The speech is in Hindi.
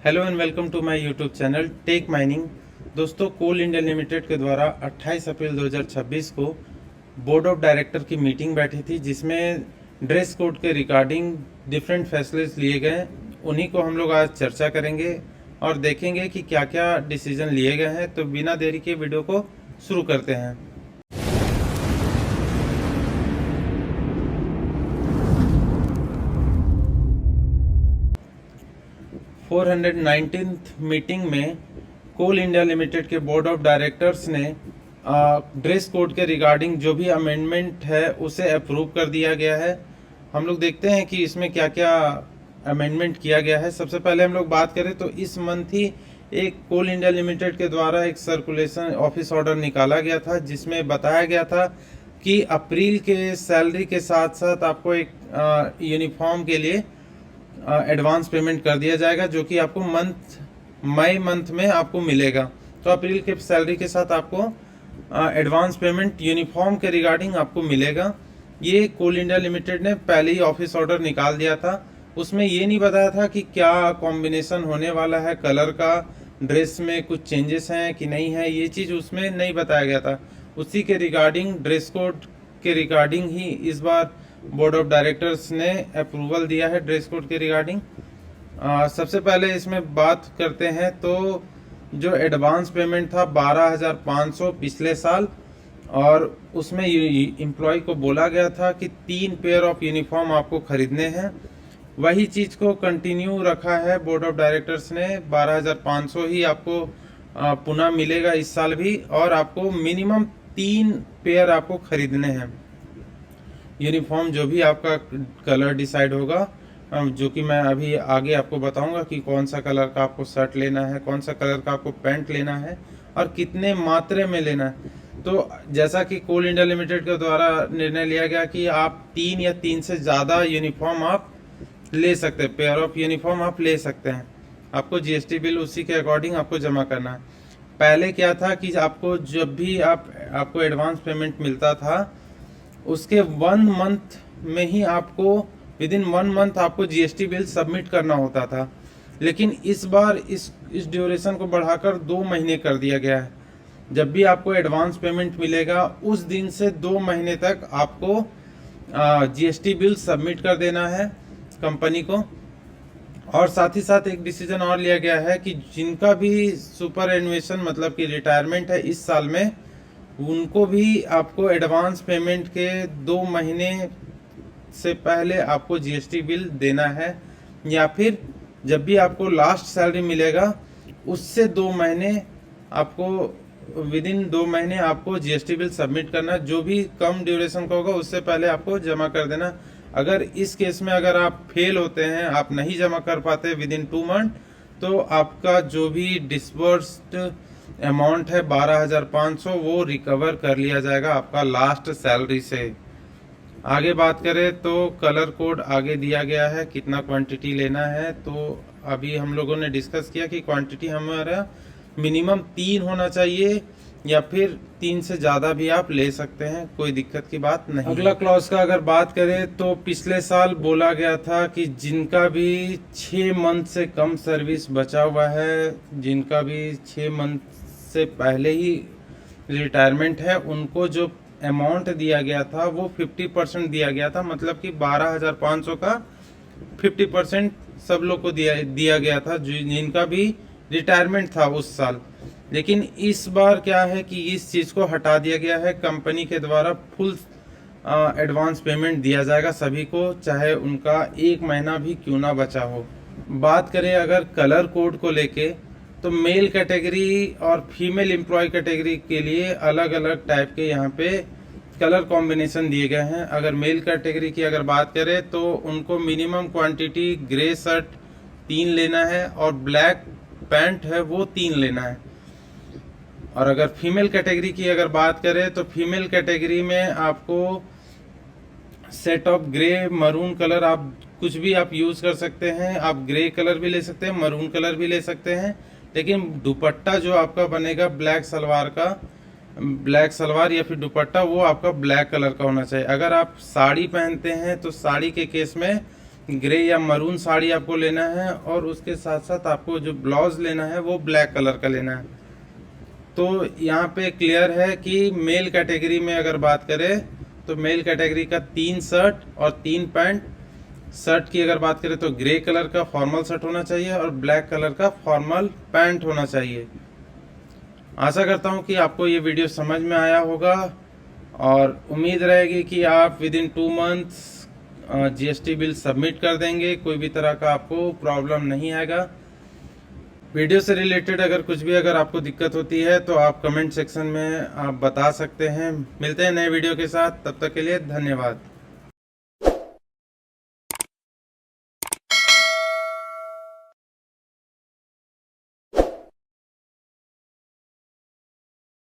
Hello and welcome to my YouTube channel tech mining. दोस्तों, कोल इंडिया लिमिटेड के द्वारा 28 अप्रैल 2026 को बोर्ड ऑफ डायरेक्टर की मीटिंग बैठी थी, जिसमें ड्रेस कोड के रिगार्डिंग डिफरेंट फैसले लिए गए। उन्हीं को हम लोग आज चर्चा करेंगे और देखेंगे कि क्या क्या डिसीजन लिए गए हैं। तो बिना देरी के वीडियो को शुरू करते हैं। 419th मीटिंग में कोल इंडिया लिमिटेड के बोर्ड ऑफ डायरेक्टर्स ने ड्रेस कोड के रिगार्डिंग जो भी अमेंडमेंट है उसे अप्रूव कर दिया गया है। हम लोग देखते हैं कि इसमें क्या क्या अमेंडमेंट किया गया है। सबसे पहले हम लोग बात करें तो इस मंथ ही एक कोल इंडिया लिमिटेड के द्वारा एक सर्कुलेशन ऑफिस ऑर्डर निकाला गया था, जिसमें बताया गया था कि अप्रैल के सैलरी के साथ साथ आपको एक यूनिफॉर्म के लिए एडवांस पेमेंट कर दिया जाएगा, जो कि आपको मई मंथ में आपको मिलेगा। तो अप्रैल के सैलरी के साथ आपको एडवांस पेमेंट यूनिफॉर्म के रिगार्डिंग आपको मिलेगा। ये कोल इंडिया लिमिटेड ने पहले ही ऑफिस ऑर्डर निकाल दिया था। उसमें ये नहीं बताया था कि क्या कॉम्बिनेशन होने वाला है, कलर का, ड्रेस में कुछ चेंजेस हैं कि नहीं है, ये चीज़ उसमें नहीं बताया गया था। उसी के रिगार्डिंग, ड्रेस कोड के रिगार्डिंग ही इस बार बोर्ड ऑफ डायरेक्टर्स ने अप्रूवल दिया है ड्रेस कोड के रिगार्डिंग। सबसे पहले इसमें बात करते हैं तो जो एडवांस पेमेंट था 12,500 पिछले साल, और उसमें एम्प्लॉय को बोला गया था कि 3 पेयर ऑफ यूनिफॉर्म आपको खरीदने हैं। वही चीज़ को कंटिन्यू रखा है बोर्ड ऑफ डायरेक्टर्स ने। 12,500 ही आपको पुनः मिलेगा इस साल भी, और आपको मिनिमम 3 पेयर आपको खरीदने हैं यूनिफॉर्म। जो भी आपका कलर डिसाइड होगा, जो कि मैं अभी आगे आपको बताऊंगा कि कौन सा कलर का आपको शर्ट लेना है, कौन सा कलर का आपको पैंट लेना है और कितने मात्रा में लेना है। तो जैसा कि कोल इंडिया लिमिटेड के द्वारा निर्णय लिया गया कि आप 3 या 3 से ज़्यादा यूनिफॉर्म आप ले सकते हैं, पेयर ऑफ यूनिफॉर्म आप ले सकते हैं। आपको जीएसटी बिल उसी के अकॉर्डिंग आपको जमा करना है। पहले क्या था कि आपको जब भी आपको एडवांस पेमेंट मिलता था, उसके 1 मंथ में ही आपको विदिन 1 मंथ आपको जीएसटी बिल सबमिट करना होता था। लेकिन इस बार इस ड्यूरेशन को बढ़ाकर 2 महीने कर दिया गया है। जब भी आपको एडवांस पेमेंट मिलेगा उस दिन से 2 महीने तक आपको जीएसटी बिल सबमिट कर देना है कंपनी को। और साथ ही साथ एक डिसीजन और लिया गया है कि जिनका भी सुपर एनुएशन मतलब कि रिटायरमेंट है इस साल में, उनको भी आपको एडवांस पेमेंट के 2 महीने से पहले आपको जीएसटी बिल देना है, या फिर जब भी आपको लास्ट सैलरी मिलेगा उससे 2 महीने आपको विदिन 2 महीने आपको जीएसटी बिल सबमिट करना। जो भी कम ड्यूरेशन का होगा उससे पहले आपको जमा कर देना। अगर इस केस में अगर आप फेल होते हैं, आप नहीं जमा कर पाते विदिन 2 मंथ, तो आपका जो भी डिस्बर्स्ड अमाउंट है 12,500 वो रिकवर कर लिया जाएगा आपका लास्ट सैलरी से। आगे बात करें तो कलर कोड आगे दिया गया है, कितना क्वांटिटी लेना है। तो अभी हम लोगों ने डिस्कस किया कि क्वांटिटी हमारा मिनिमम 3 होना चाहिए, या फिर 3 से ज़्यादा भी आप ले सकते हैं, कोई दिक्कत की बात नहीं। अगला क्लॉज का अगर बात करें तो पिछले साल बोला गया था कि जिनका भी 6 मंथ से कम सर्विस बचा हुआ है, जिनका भी 6 मंथ से पहले ही रिटायरमेंट है, उनको जो अमाउंट दिया गया था वो 50% दिया गया था। मतलब कि 12,500 का 50% सब लोग को दिया गया था जिनका भी रिटायरमेंट था उस साल। लेकिन इस बार क्या है कि इस चीज़ को हटा दिया गया है। कंपनी के द्वारा फुल एडवांस पेमेंट दिया जाएगा सभी को, चाहे उनका 1 महीना भी क्यों ना बचा हो। बात करें अगर कलर कोड को लेके, तो मेल कैटेगरी और फीमेल एम्प्लॉय कैटेगरी के लिए अलग अलग टाइप के यहाँ पे कलर कॉम्बिनेशन दिए गए हैं। अगर मेल कैटेगरी की अगर बात करें तो उनको मिनिमम क्वांटिटी ग्रे शर्ट 3 लेना है और ब्लैक पैंट है वो 3 लेना है। और अगर फीमेल कैटेगरी की अगर बात करें तो फीमेल कैटेगरी में आपको set of grey maroon colour, आप कुछ भी आप यूज कर सकते हैं। आप ग्रे कलर भी ले सकते हैं, मरून कलर भी ले सकते हैं, लेकिन दुपट्टा जो आपका बनेगा ब्लैक सलवार या फिर दुपट्टा वो आपका ब्लैक कलर का होना चाहिए। अगर आप साड़ी पहनते हैं तो साड़ी के केस में ग्रे या मरून साड़ी आपको लेना है, और उसके साथ साथ आपको जो ब्लाउज लेना है वो ब्लैक कलर का लेना है। तो यहाँ पे क्लियर है कि मेल कैटेगरी में अगर बात करें तो मेल कैटेगरी का 3 शर्ट और 3 पैंट। शर्ट की अगर बात करें तो ग्रे कलर का फॉर्मल शर्ट होना चाहिए और ब्लैक कलर का फॉर्मल पैंट होना चाहिए। आशा करता हूँ कि आपको ये वीडियो समझ में आया होगा, और उम्मीद रहेगी कि आप with in 2 months GST bill submit कर देंगे, कोई भी तरह का आपको प्रॉब्लम नहीं आएगा। वीडियो से रिलेटेड अगर कुछ भी अगर आपको दिक्कत होती है तो आप कमेंट सेक्शन में आप बता सकते हैं। मिलते हैं नए वीडियो के साथ, तब तक के लिए धन्यवाद।